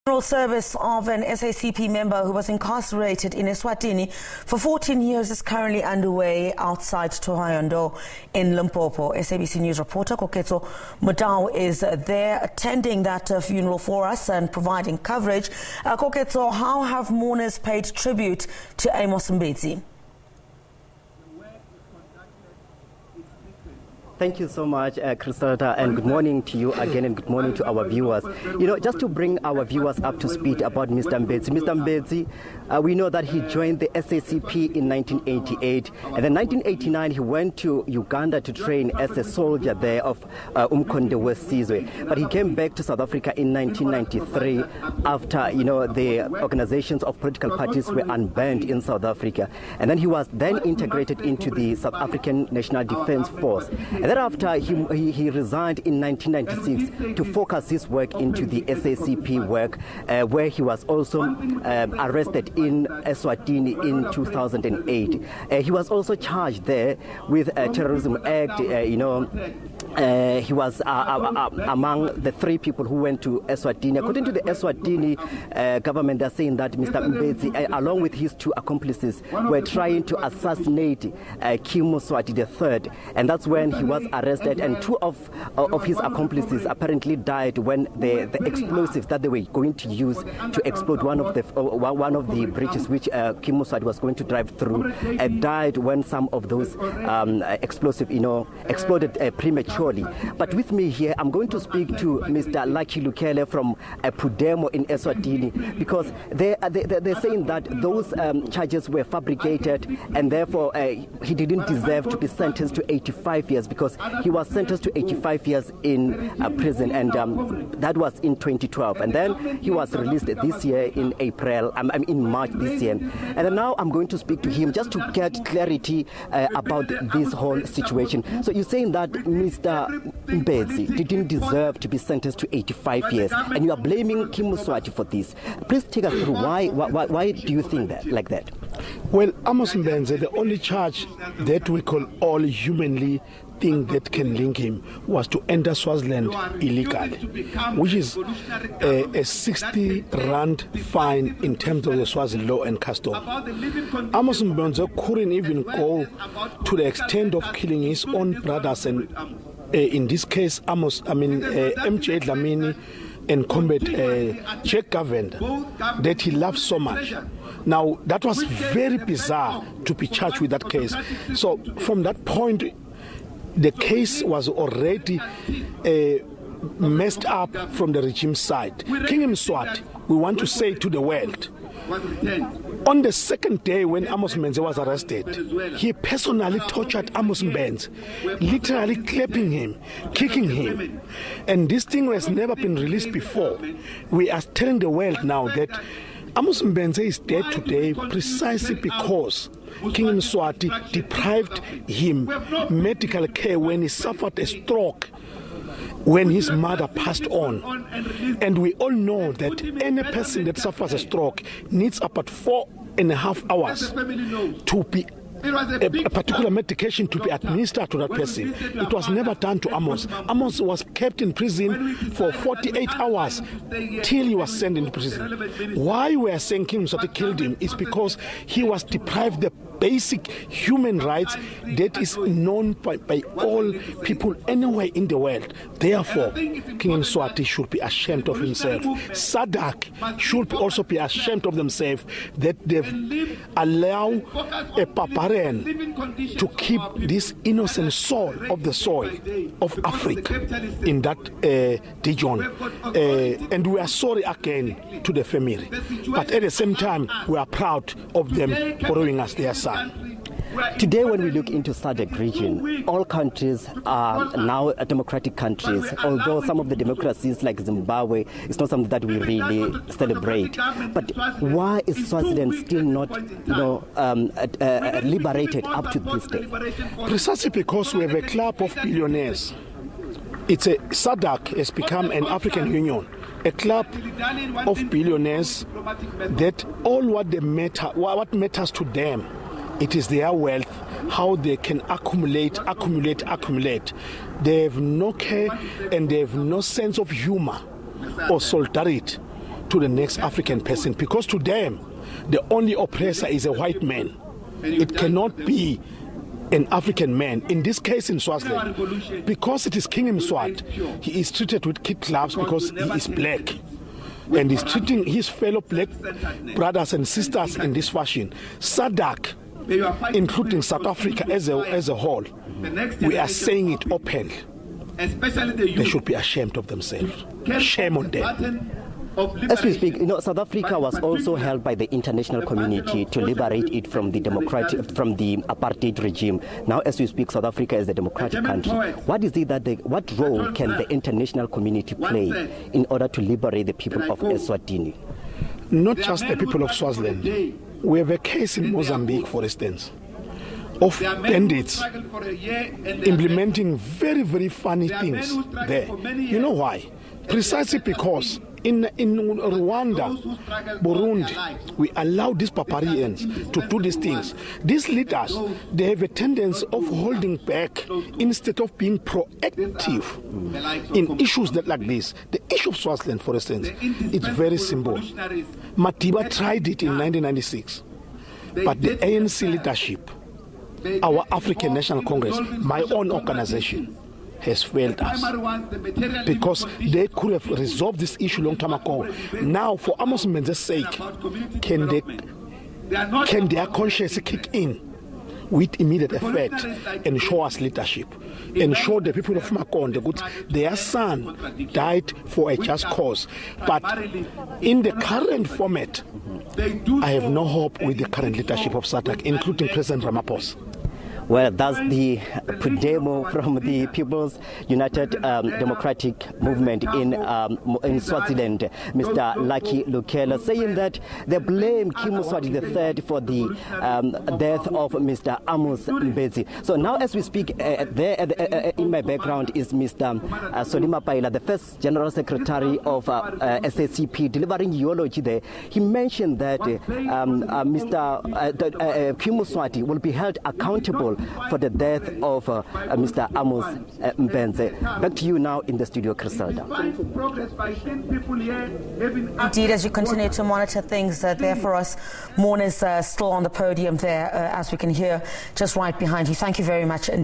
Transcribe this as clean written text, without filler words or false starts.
Funeral service of an SACP member who was incarcerated in Eswatini for 14 years is currently underway outside Thohoyandou in Limpopo. SABC News reporter Koketso Motau is there attending that funeral for us and providing coverage. Koketso, how have mourners paid tribute to Amos Mbedzi? Thank you so much, Christopher, and good morning to you again, and good morning to our viewers. You know, just to bring our viewers up to speed about Mr. Mbedzi. Mr. Mbedzi, we know that he joined the SACP in 1988, and then 1989 he went to Uganda to train as a soldier there of Makonde West Sizwe. But he came back to South Africa in 1993 after, you know, the organizations of political parties were unbanned in South Africa. And then he was then integrated into the South African National Defence Force. And thereafter, he resigned in 1996 to focus his work into the SACP work, where he was also arrested in Eswatini in 2008. He was also charged there with a Terrorism Act. He was among the 3 people who went to Eswatini. According to the Eswatini government, they're saying that Mr. Mbedzi, along with his 2 accomplices, were trying to assassinate Kim Moswati III, and that's when he was arrested. And 2 of his accomplices apparently died when the explosives that they were going to use to explode one of the bridges which Kim Moswati was going to drive through died when some of those explosives, exploded prematurely. But with me here, I'm going to speak to Mr. Lucky Lukele from Pudemo in Eswatini, because they're saying that those charges were fabricated, and therefore he didn't deserve to be sentenced to 85 years, because he was sentenced to 85 years in prison, and that was in 2012. And then he was released this year in in March this year. And then now I'm going to speak to him just to get clarity about this whole situation. So you're saying that Mr. Mbedzi didn't deserve to be sentenced to 85 years, and you are blaming Kim Moswati for this. Please take us through why do you think that like that? Well, Amos Mbedzi, the only charge that we can all humanly think that can link him was to enter Swaziland illegally, which is a 60 rand fine in terms of the Swazi law and custom. Amos Mbedzi couldn't even go to the extent of killing his own brothers, and in this case, MJ Dlamini and combat Jack Gavenda, that he loved so much. Now, that was very bizarre to be charged with that case. So from that point, the case was already messed up from the regime side. King Mswati, we want to say to the world, on the second day when Amos Mbedzi was arrested, he personally tortured Amos Mbedzi, literally clapping him, kicking him. And this thing has never been released before. We are telling the world now that Amos Mbedzi is dead today precisely because King Mswati deprived him medical care when he suffered a stroke when his mother passed on. And we all know that any person that suffers a stroke needs about 4.5 hours to be a particular medication to be administered to that person. It was never done to Amos. Amos was kept in prison for 48 hours till he was sent into prison. Why we are saying King Mswati killed him is because he was deprived the basic human rights that is known by all people anywhere in the world. Therefore, King Mswati should be ashamed of himself. SADC should also be ashamed of themselves that they've allowed a barbarian to keep this innocent soul of the soil of Africa in that region. And we are sorry again to the family. But at the same time, we are proud of them following us their son. Today, when we look into SADC region, all countries are now democratic countries, although some of the democracies like Zimbabwe is not something that we really celebrate. But why is Swaziland still not, liberated up to this day? Precisely because we have a club of billionaires. SADC has become an African Union, a club of billionaires that all what matters to them, it is their wealth, how they can accumulate. They have no care and they have no sense of humor or solidarity to the next African person, because to them, the only oppressor is a white man. It cannot be an African man. In this case in Swaziland, because it is King Mswati, he is treated with kid gloves because he is black. And he's treating his fellow black brothers and sisters in this fashion. SADC, including South Africa as a whole, we are saying it openly. They should be ashamed of themselves. Shame on them. As we speak, South Africa was also held by the international community to liberate it from the apartheid regime. Now, as we speak, South Africa is a democratic country. What role can the international community play in order to liberate the people of Eswatini? Not just the people of Swaziland. We have a case in Mozambique, for instance, of bandits implementing very, very funny things there. You know why? Precisely because in Rwanda, Burundi, we allow these barbarians to do these things. These leaders, they have a tendency of holding back instead of being proactive in issues like this. The issue of Swaziland, for instance, it's very simple. Madiba tried it in 1996, but the ANC leadership, our African National Congress, my own organization, has failed us because they could have resolved this issue long time ago. Now, for Amos Mbedzi's sake, can their conscience kick in with immediate effect and show us leadership and show the people of Makonde that their son died for a just cause? But in the current format, I have no hope with the current leadership of SADC, including President Ramaphosa. Well, that's the demo from the People's United Democratic Movement in Swaziland, Mr. Lucky Lukela, saying that they blame King Mswati III for the death of Mr. Amos Mbedzi. So now, as we speak, there in my background is Mr. Solima Paila, the first General Secretary of SACP, delivering eulogy there. He mentioned that Mr. King Mswati will be held accountable for the death of Mr. Amos Mbedzi. Back to you now in the studio, Criselda. Indeed, as you continue to monitor things there for us, mourners still on the podium there, as we can hear just right behind you. Thank you very much.